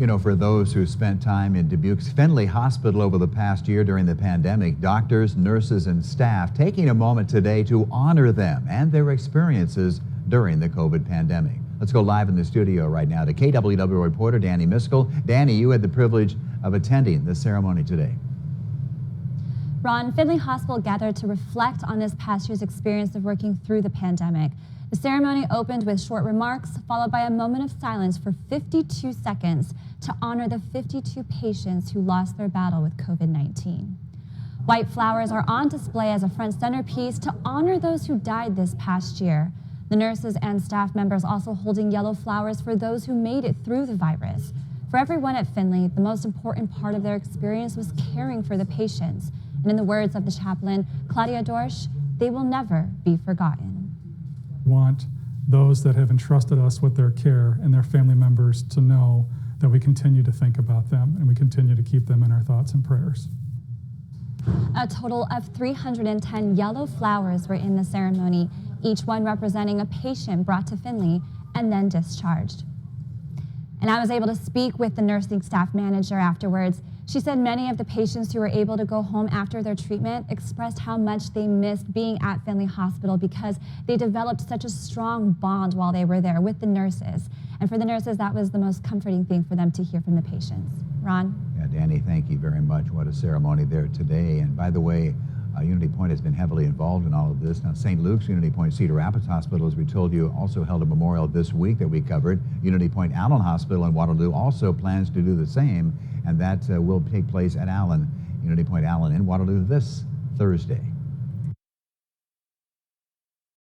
You know, for those who spent time in Dubuque's Finley Hospital over the past year during the pandemic, doctors, nurses, and staff taking a moment today to honor them and their experiences during the COVID pandemic. Let's go live in the studio right now to KWW reporter Danny Miskell. Danny, you had the privilege of attending the ceremony today. Ron, Finley Hospital gathered to reflect on this past year's experience of working through the pandemic. The ceremony opened with short remarks, followed by a moment of silence for 52 seconds to honor the 52 patients who lost their battle with COVID-19. White flowers are on display as a front centerpiece to honor those who died this past year. The nurses and staff members also holding yellow flowers for those who made it through the virus. For everyone at Finley, the most important part of their experience was caring for the patients. And in the words of the chaplain, Claudia Dorsch, they will never be forgotten. Want those that have entrusted us with their care and their family members to know that we continue to think about them and we continue to keep them in our thoughts and prayers. A total of 310 yellow flowers were in the ceremony, each one representing a patient brought to Finley and then discharged. And I was able to speak with the nursing staff manager afterwards. She said many of the patients who were able to go home after their treatment expressed how much they missed being at Finley Hospital because they developed such a strong bond while they were there with the nurses. And for the nurses, that was the most comforting thing for them to hear from the patients. Ron? Yeah, Danny, thank you very much. What a ceremony there today. And by the way, Unitypoint has been heavily involved in all of this. Now, St. Luke's Unitypoint Cedar Rapids Hospital, as we told you, also held a memorial this week that we covered. Unitypoint Allen Hospital in Waterloo also plans to do the same, and that will take place at Unitypoint Allen in Waterloo this Thursday.